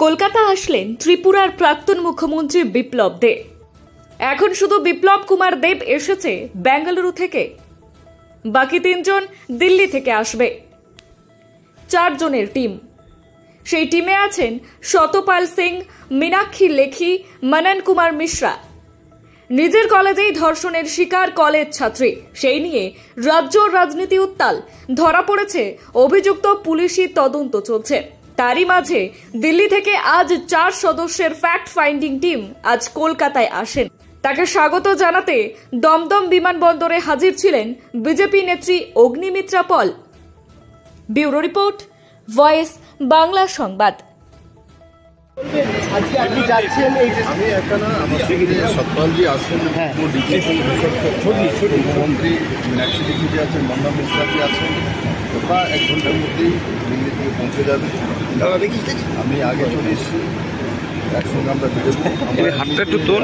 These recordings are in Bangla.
কলকাতা আসলেন ত্রিপুরার প্রাক্তন মুখ্যমন্ত্রী বিপ্লব দেব। এখন শুধু বিপ্লব কুমার দেব এসেছে বেঙ্গালুরু থেকে, বাকি 3 জন দিল্লি থেকে আসবে। 4 জনের টিম। সেই টিমে আছেন শতপাল সিং, মীনাক্ষী লেখি, মনন কুমার মিশ্রা। নিজের কলেজেই ধর্ষণের শিকার কলেজ ছাত্রী, সেই নিয়ে রাজ্য রাজনীতি উত্তাল। ধরা পড়েছে অভিযুক্ত, পুলিশি তদন্ত চলছে। তারই মাঝে দিল্লি থেকে আজ 4 সদস্যের ফ্যাক্ট ফাইন্ডিং টিম আজ কলকাতায় আসেন। তাকে স্বাগত জানাতে দমদম বিমানবন্দরে হাজির ছিলেন বিজেপি নেত্রী Agnimitra Paul. Bureau report, voice Bangla সংবাদ। সতপালজি আসছেন, মুখ্যমন্ত্রী মীনাক্ষী লেখি যে আছেন, মন্না মিশ্রাজি আছেন, ওরা 1 ঘন্টার মধ্যেই দিল্লি থেকে পৌঁছে যাবে। আমি আগে চলে এসেছি, একসঙ্গে আমরা বেরোবো। হাতটা একটু তোল।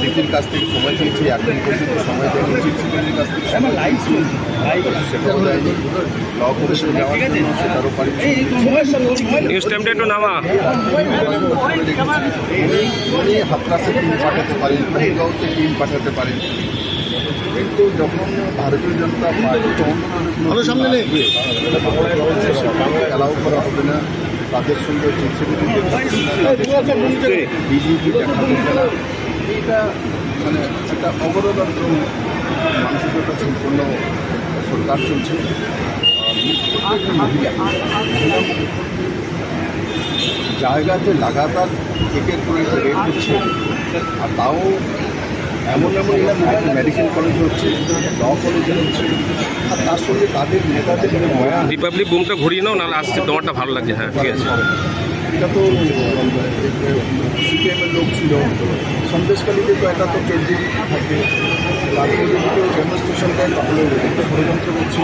দিদির কাছ থেকে সময় চেয়েছি, এখন পর্যন্ত সময় দেয়নি। চিফ সেক্রেটারির কাছ থেকে সেটাও দেয়নি। ল কমিশন যাওয়ার জন্য সেটারও উনি হাতরাসে টিম পাঠাতে পারেন, গাঁওতে টিম পাঠাতে পারেন, কিন্তু যখন ভারতীয় জনতা পার্টি অ্যালাউ করা হবে না, তাদের সঙ্গে চিফ সেক্রেটারি বিজেপি দেখা যাবে না, এইটা মানে একটা অবরোধাত্র মানসিকতা সম্পূর্ণ সরকার চলছে। জায়গাতে লাগাতার একের পর এক রেট হচ্ছে, আর তাও এমন মেডিকেল কলেজে হচ্ছে, ল কলেজে হচ্ছে, আর তার সঙ্গে তাদের নেতাদের রিপাবলিক বুমটা ঘুরিয়ে নাও, নাহলে আসছে তোমারটা ভালো লাগছে। হ্যাঁ, ঠিক আছে। এটা তো সিপিএমের লোক ছিল, সন্দেশকালীতে তো এটা তো চলতেই থাকে। তারপরে যদি ডেমনস্ট্রেশনটায় তাহলে ষড়যন্ত্র করছে,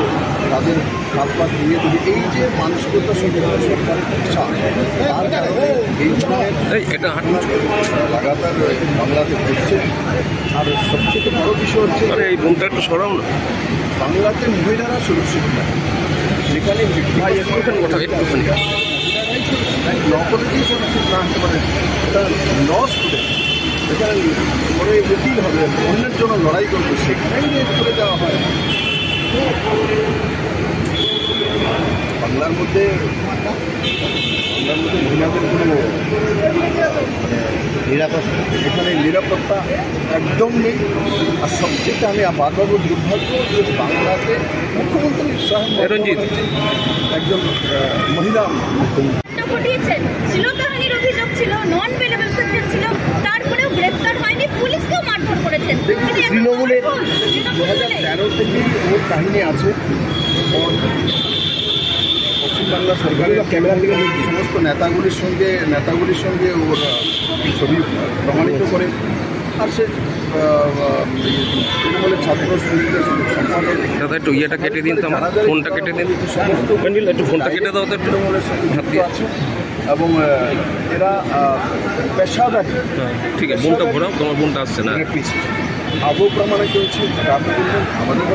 তাদের হাত পা দিয়ে দেবে, এই যে মানসিকতা সরকারের ইচ্ছা, তার কারণে এই লাগাতার বাংলাতে ঘটছে। আর সবচেয়ে বড় বিষয় হচ্ছে এই বুমটা একটু সরাও না, বাংলাতে মহিলারা সুরক্ষিত না, সেখানে নকলেই সুরক্ষিত না হতে পারে। এটা লস করে এখানে পরে উকিল হবে, অন্যের জন্য লড়াই করবে, সেখানেই রেট করে দেওয়া হয়। বাংলার মধ্যে মহিলাদের কোনো নিরাপত্তা, এখানে নিরাপত্তা একদম নেই। আর সবচেয়ে আমি বারবার দুর্ভাগ্য যে বাংলাতে মুখ্যমন্ত্রী রঞ্জিত একজন মহিলা ঘটিয়েছেন, শ্লীলতাহানির অভিযোগ ছিল, নন বেলেবল সেক্টর ছিল, তারপরেও গ্রেফতার হয়নি, পুলিশকেও মারধর করেছেন। তৃণমূলের 2013 থেকে ওর কাহিনী আছে। পশ্চিমবাংলা সরকারের ক্যামেরা থেকে সমস্ত নেতাগুলির সঙ্গে ওর ছবি প্রমাণিত করে। আর সে তৃণমূলের ছাত্র সমিতির সম্পাদক। দাদা একটু ইয়েটা কেটে দিন, তো আমার ফোনটা কেটে দিন, সমস্ত একটু ফোনটা কেটে দাও। তো তৃণমূলের সঙ্গে যুক্ত আছে এবং এরা পেশাদার। ঠিক আছে, বোনটা ঘোরাও, তোমার বোনটা আসছে না। আবু প্রমাণে চলছে, আমাদের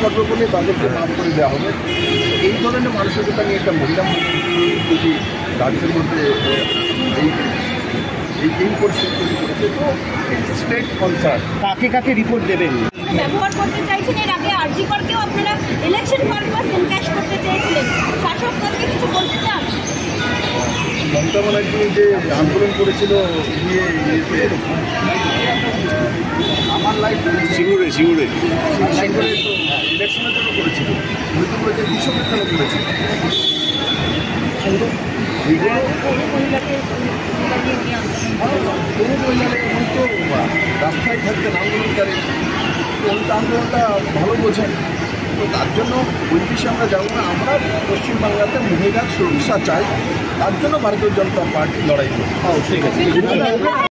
করবে বলে তাদেরকে মাফ করে দেওয়া হবে। এই ধরনের মানসিকতা নিয়ে একটা মহিলা যদি রাজ্যের মধ্যে এই পরিস্থিতি তৈরি করেছে, তো স্টেট কনসার্ন। কাকে রিপোর্ট দেবেন? ব্যবহার করতে চাইছেন, এর আগে আরজি করকেও আপনারা ইলেকশন পারপাস এনক্যাশ করতে চেয়েছিলেন, শাসক দলকে কিছু বলতে চান? মমতা ব্যানার্জি যে আন্দোলন করেছিল আমার লাইফ সিঙ্গুরে ইলেকশনের জন্য করেছিল, হয়তো করেছে কৃষকের জন্য করেছিল। কোনো মহিলাকে হয়তো রাস্তায় থাকতেন আন্দোলনকারী, আন্দোলনটা ভালো বোঝেন, তো তার জন্য ওই বিষয়ে আমরা যাবো না। আমরা পশ্চিমবাংলাতে মহিলার সুরক্ষা চাই, তার জন্য ভারতীয় জনতা পার্টি লড়াই করবে। ঠিক আছে।